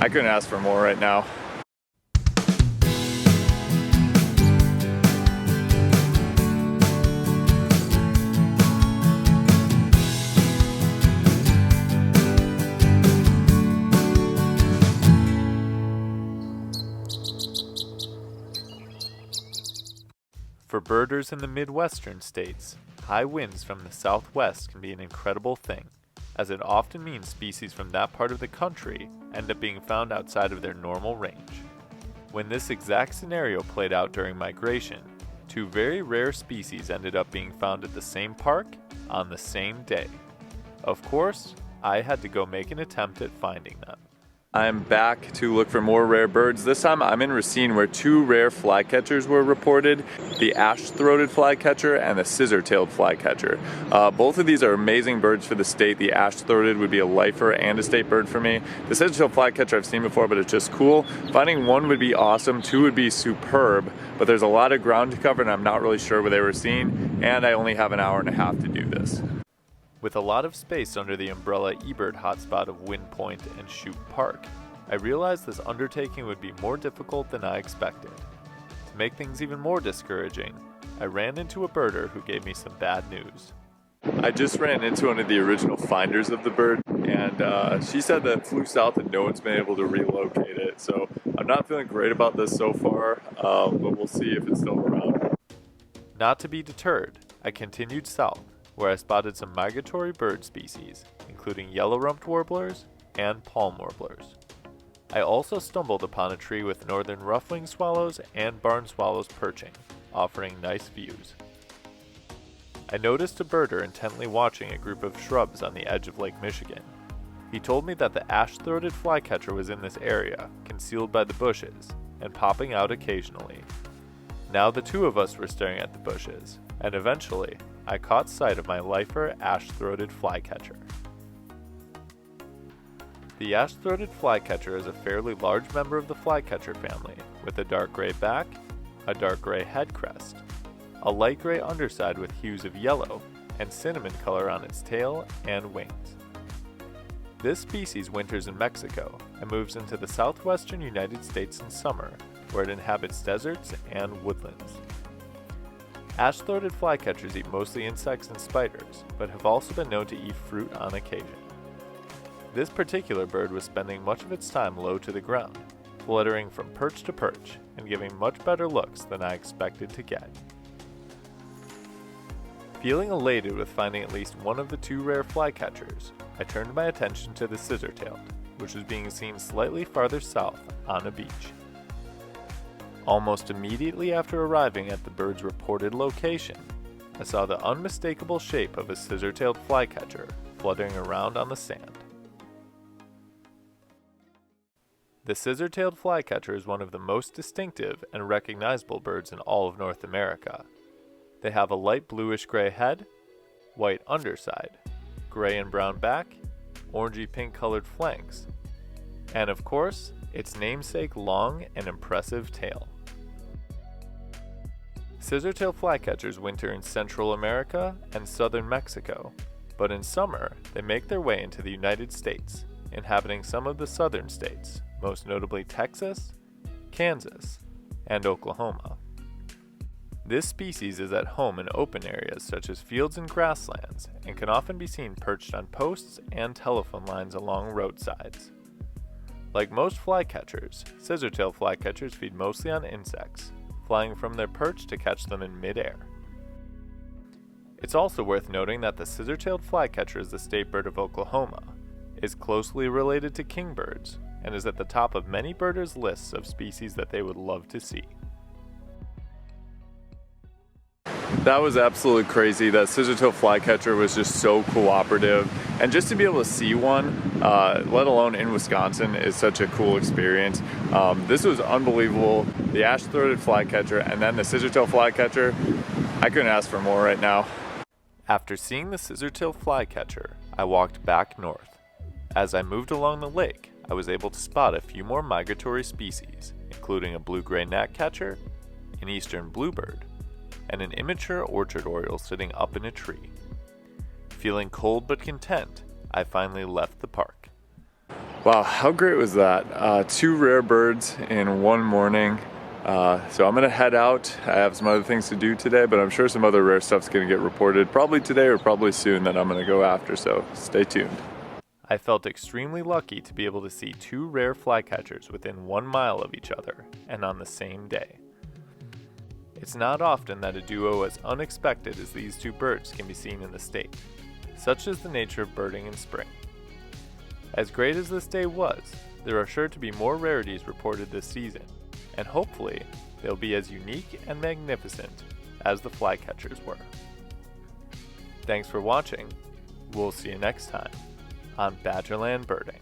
I couldn't ask for more right now. For birders in the Midwestern states, high winds from the southwest can be an incredible thing, as it often means species from that part of the country end up being found outside of their normal range. When this exact scenario played out during migration, two very rare species ended up being found at the same park on the same day. Of course, I had to go make an attempt at finding them. I'm back to look for more rare birds. This time I'm in Racine where two rare flycatchers were reported, the ash-throated flycatcher and the scissor-tailed flycatcher. Both of these are amazing birds for the state. The ash-throated would be a lifer and a state bird for me. The scissor-tailed flycatcher I've seen before, but it's just cool. Finding one would be awesome, two would be superb, but there's a lot of ground to cover and I'm not really sure where they were seen, and I only have an hour and a half to do this. With a lot of space under the umbrella eBird hotspot of Wind Point and Chute Park, I realized this undertaking would be more difficult than I expected. To make things even more discouraging, I ran into a birder who gave me some bad news. I just ran into one of the original finders of the bird, and she said that it flew south and no one's been able to relocate it, so I'm not feeling great about this so far, but we'll see if it's still around. Not to be deterred, I continued south, where I spotted some migratory bird species, including yellow-rumped warblers and palm warblers. I also stumbled upon a tree with northern rough-winged swallows and barn swallows perching, offering nice views. I noticed a birder intently watching a group of shrubs on the edge of Lake Michigan. He told me that the ash-throated flycatcher was in this area, concealed by the bushes, and popping out occasionally. Now the two of us were staring at the bushes, and eventually, I caught sight of my lifer ash-throated flycatcher. The ash-throated flycatcher is a fairly large member of the flycatcher family, with a dark gray back, a dark gray head crest, a light gray underside with hues of yellow, and cinnamon color on its tail and wings. This species winters in Mexico and moves into the southwestern United States in summer, where it inhabits deserts and woodlands. Ash-throated flycatchers eat mostly insects and spiders, but have also been known to eat fruit on occasion. This particular bird was spending much of its time low to the ground, fluttering from perch to perch and giving much better looks than I expected to get. Feeling elated with finding at least one of the two rare flycatchers, I turned my attention to the scissor-tailed, which was being seen slightly farther south on a beach. Almost immediately after arriving at the bird's reported location, I saw the unmistakable shape of a scissor-tailed flycatcher fluttering around on the sand. The scissor-tailed flycatcher is one of the most distinctive and recognizable birds in all of North America. They have a light bluish-gray head, white underside, gray and brown back, orangey-pink colored flanks, and of course, its namesake long and impressive tail. Scissor-tailed flycatchers winter in Central America and southern Mexico, but in summer they make their way into the United States, inhabiting some of the southern states, most notably Texas, Kansas, and Oklahoma. This species is at home in open areas such as fields and grasslands and can often be seen perched on posts and telephone lines along roadsides. Like most flycatchers, scissor-tailed flycatchers feed mostly on insects, flying from their perch to catch them in midair. It's also worth noting that the scissor-tailed flycatcher is the state bird of Oklahoma, is closely related to kingbirds, and is at the top of many birders' lists of species that they would love to see. That was absolutely crazy. That scissor-tailed flycatcher was just so cooperative, and just to be able to see one, let alone in Wisconsin, is such a cool experience. This was unbelievable. The ash-throated flycatcher and then the scissor-tailed flycatcher, I couldn't ask for more right now. After seeing the scissor-tailed flycatcher, I walked back north. As I moved along the lake, I was able to spot a few more migratory species, including a blue-gray gnatcatcher, an eastern bluebird, and an immature orchard oriole sitting up in a tree. Feeling cold but content, I finally left the park. Wow, how great was that? Two rare birds in one morning. So I'm gonna head out. I have some other things to do today, but I'm sure some other rare stuff's gonna get reported probably today or probably soon that I'm gonna go after, so stay tuned. I felt extremely lucky to be able to see two rare flycatchers within 1 mile of each other and on the same day. It's not often that a duo as unexpected as these two birds can be seen in the state. Such is the nature of birding in spring. As great as this day was, there are sure to be more rarities reported this season, and hopefully they'll be as unique and magnificent as the flycatchers were. Thanks for watching. We'll see you next time on Badgerland Birding.